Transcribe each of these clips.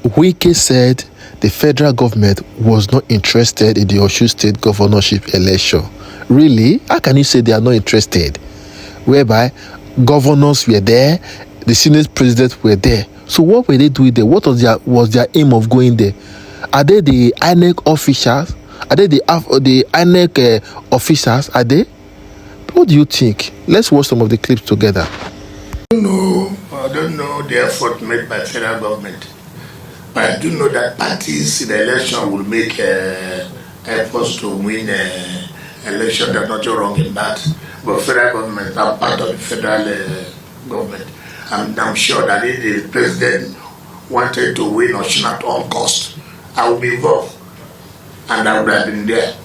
Wike said the federal government was not interested in the Osun State governorship election. Really? How can you say they are not interested? Whereby governors were there, the Senate presidents were there. So what were they doing there? What was their aim of going there? Are they the INEC officials? Are they the INEC officers? Are they? What do you think? Let's watch some of the clips together. I don't know the effort made by federal government. But I do know that parties in the election will make efforts to win election. There's nothing wrong in that. But federal government are part of the federal government. I'm sure that if the president wanted to win Osun at all cost, I would be involved. And I would have been there.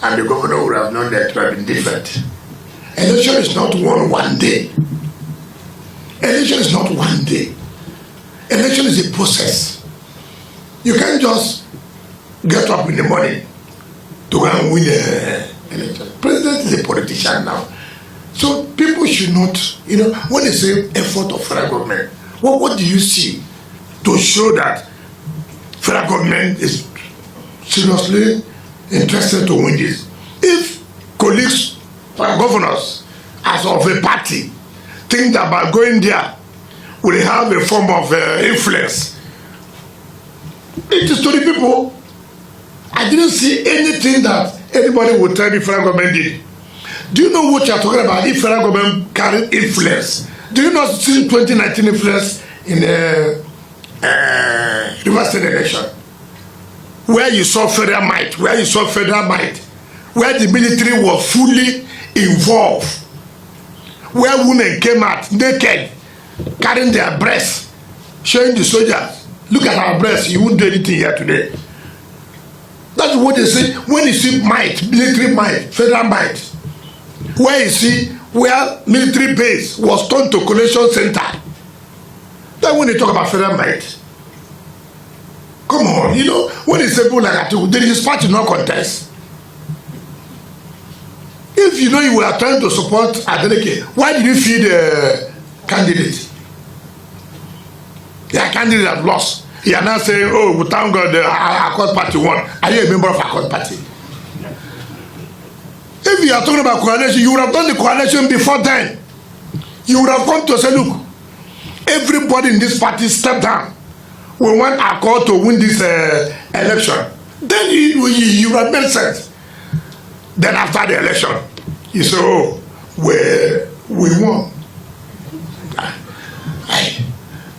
And the governor would have known that it would have been different. Election is not won one day. Election is not one day. Election is a process. You can't just get up in the morning to go and win an election. President is a politician now. So people should not, when they say effort of federal government, what do you see to show that federal government is seriously interested to win this? If colleagues, governors, as of a party, think that by going there, will have a form of influence. It is to the people. I didn't see anything that anybody would tell the federal government did. Do you know what you are talking about? If federal government carried influence, do you not see 2019 influence in the River State election? Where you saw federal might, where the military was fully involved, where women came out naked, carrying their breasts, showing the soldiers, look at our breasts, you won't do anything here today. That's what they say when you see might, military might, federal might. Where you see where military base was turned to collation center. Then when they talk about federal might, come on, when it's people like that, there is party no contest. If you were trying to support Adeleke, why did you feed the candidate? Their candidate had lost. He are now saying, oh, we thank God the Accord Party won. Are you a member of Accord Party? If you are talking about coalition, you would have done the coalition before then. You would have come to say, look, everybody in this party step down. We want Accord to win this election. Then you would have made sense. Then after the election, you say, oh, we won.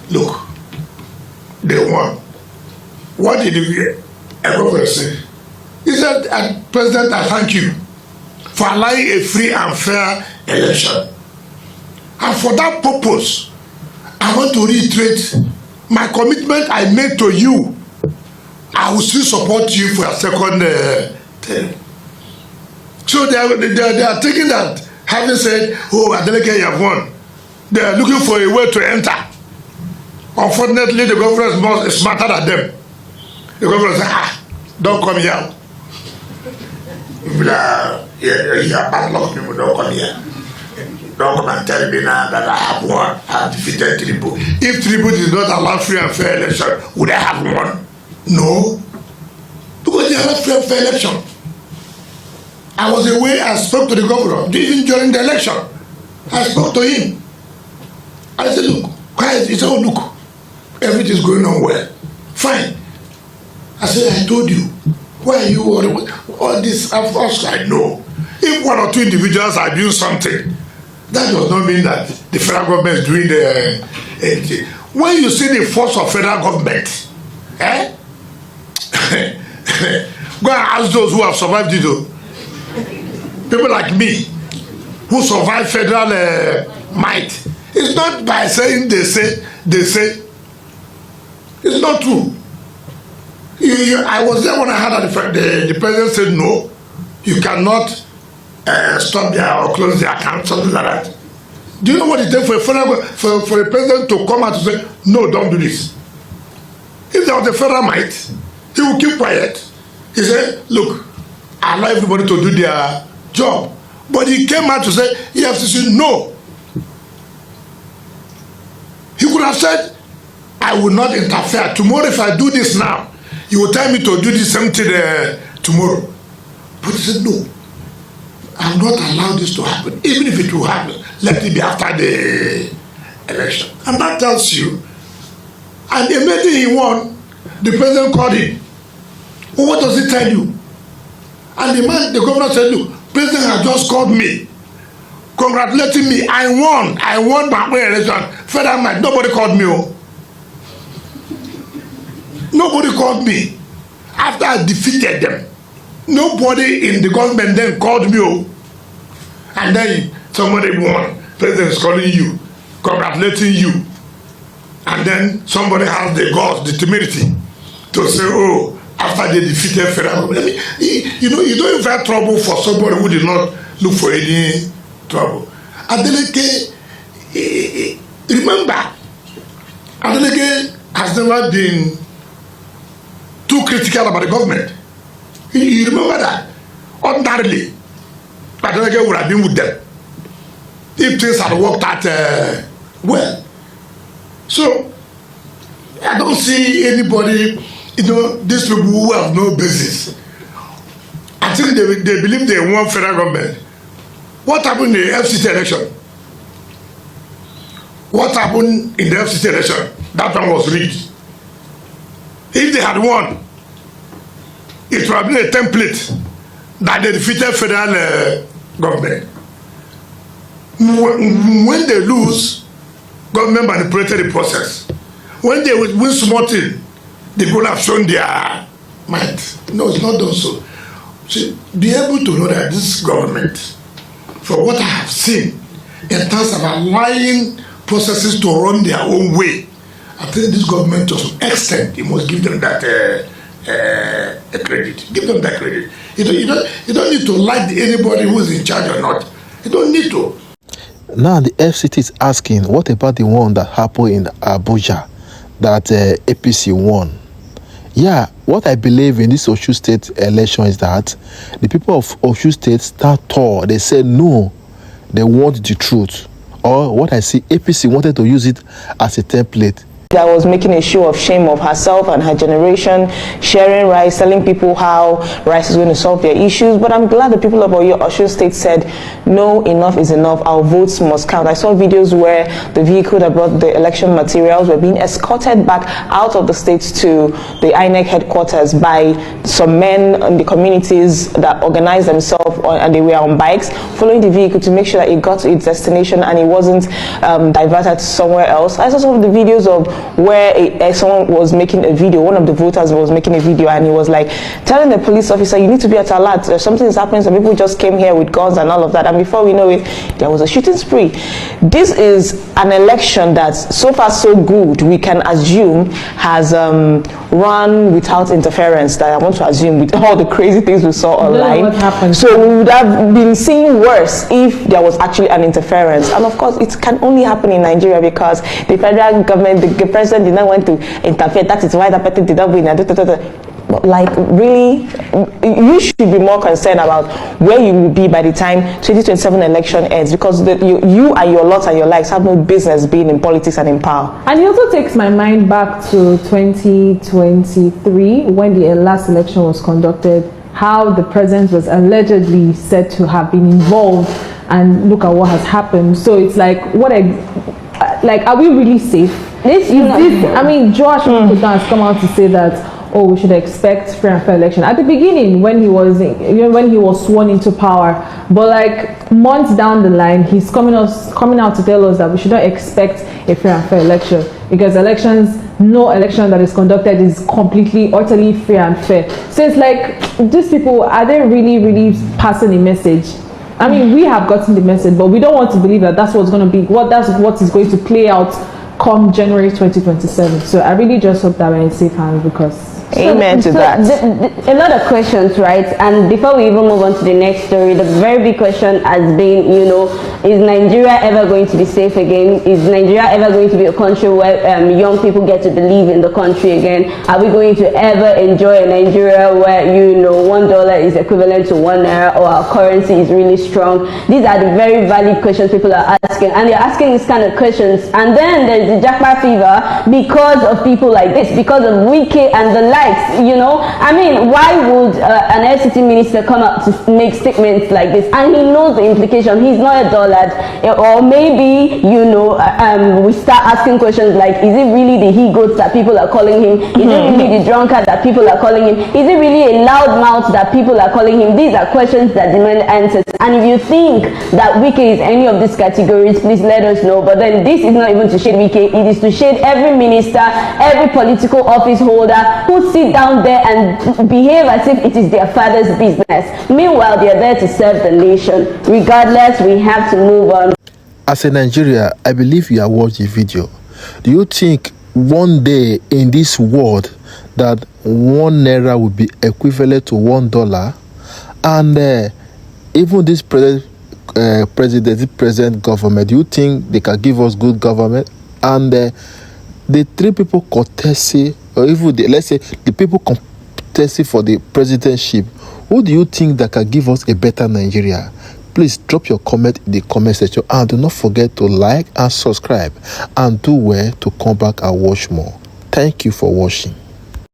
Look, they won. What did the governor say? He said, President, I thank you for allowing a free and fair election. And for that purpose, I want to reiterate my commitment I made to you. I will still support you for a second term. So they are taking that, having said, oh, Adeleke, you have won. They are looking for a way to enter. Unfortunately, the governor is smarter than them. The governor said, don't come here. You are bad luck, people, don't come here. Don't come and tell me now that I have won. I have defeated Tinubu. If Tinubu did not allow free and fair election, would I have won? No. Because they had free and fair election. I was away, I spoke to the governor, even during the election. I spoke to him. I said, look, guys, he said, oh, look, everything is going on well. Fine. I said, I told you. Why are you all this? Of course, I know. If one or two individuals are doing something, that does not mean that the federal government is doing anything. When you see the force of federal government, go and ask those who have survived it. People like me, who survive federal might. It's not by saying they say. It's not true. I was there when I heard that the president said no, you cannot stop their or close their account, something like that. Do you know what it takes for a president to come out and say, no, don't do this? If there was a federal might, he would keep quiet. He said, look, I allow everybody to do their job. But he came out to say, EFCC, no. He could have said, I will not interfere. Tomorrow, if I do this now, you will tell me to do the same thing tomorrow. But he said, no, I will not allow this to happen. Even if it will happen, let it be after the election. And that tells you, and immediately he won, the president called him. Well, what does he tell you? And the governor said, look, president has just called me, congratulating me. I won my own election. Federal man, nobody called me. Oh. Nobody called me. After I defeated them, nobody in the government then called me. Oh. And then somebody won. President is calling you, congratulating you. And then somebody has the guts, the temerity to say, oh, after they defeated federal government. I mean, you don't invite trouble for somebody who did not look for any trouble. Adeleke, remember, Adeleke has never been too critical about the government. You remember that? Ordinarily, Adeleke would have been with them if things had worked out well. So, I don't see anybody, these people who have no basis. I think they believe they want federal government. What happened in the FCT election? What happened in the FCT election? That one was rigged. If they had won, it would have been a template that they defeated federal government. When they lose, government manipulated the process. When they win small thing, they could have shown their might. No, it's not done so. So be able to know that this government, for what I have seen, in terms of allowing processes to run their own way, I think this government, to some extent, you must give them that credit. Give them that credit. You don't need to like anybody who is in charge or not. You don't need to. Now the FCT is asking, what about the one that happened in Abuja, that APC won? Yeah, what I believe in this Osun State election is that the people of Osun State stand tall. They said no, they want the truth. Or what I see, APC wanted to use it as a template. That was making a show of shame of herself and her generation, sharing rice, telling people how rice is going to solve their issues. But I'm glad the people of Osun State said, no, enough is enough. Our votes must count. I saw videos where the vehicle that brought the election materials were being escorted back out of the states to the INEC headquarters by some men in the communities that organized themselves and they were on bikes, following the vehicle to make sure that it got to its destination and it wasn't diverted to somewhere else. I saw some of the videos of where someone was making a video, one of the voters was making a video, and he was like telling the police officer, you need to be at alert, something is happening, some people just came here with guns and all of that, and before we know it, there was a shooting spree. This is an election that, so far so good, we can assume has run without interference, that I want to assume, with all the crazy things we saw online. What happened? So we would have been seeing worse if there was actually an interference. And of course, it can only happen in Nigeria because the federal government, the president did not want to interfere. That is why the person did not win. But like, really, you should be more concerned about where you will be by the time 2027 election ends, because you and your lots and your likes have no business being in politics and in power. And it also takes my mind back to 2023 when the last election was conducted, how the president was allegedly said to have been involved, and look at what has happened. So it's like, are we really safe? I mean, Josh has come out to say that, oh, we should expect fair and fair election at the beginning when he was sworn into power, but like months down the line, he's coming out to tell us that we should not expect a fair and fair election, because no election that is conducted is completely, utterly fair and fair. So it's like, these people, are they really passing a message? I mean, we have gotten the message, but we don't want to believe that that's what's going to be, that's what is going to play out come January 2027. So I really just hope that we're in safe hands, because Amen to that. A lot of questions, right? And before we even move on to the next story, the very big question has been, you know, is Nigeria ever going to be safe again? Is Nigeria ever going to be a country where young people get to believe in the country again? Are we going to ever enjoy a Nigeria where, you know, $1 is equivalent to ₦1 or our currency is really strong? These are the very valid questions people are asking, and they're asking these kind of questions. And then there's the Jackpot fever because of people like this, because of Wike and the likes, you know. I mean, why would an LCT minister come out to make statements like this? And he knows the implication. He's not a dullard. Or maybe, you know, we start asking questions like, is it really the he-goat that people are calling him? Is it really the drunkard that people are calling him? Is it really a loudmouth that people are calling him? These are questions that demand answers. And if you think that Wike is any of these categories, please let us know. But then this is not even to shade Wike. It is to shade every minister, every political office holder who sit down there and behave as if it is their father's business. Meanwhile, they are there to serve the nation. Regardless, we have to move on. As a Nigerian, I believe you have watched the video. Do you think one day in this world that ₦1 will be equivalent to $1? And even this present government, do you think they can give us good government? And the three people courtesy, or even let's say the people contesting for the presidentship, who do you think that can give us a better Nigeria? Please drop your comment in the comment section, and do not forget to like and subscribe, and do well to come back and watch more. Thank you for watching.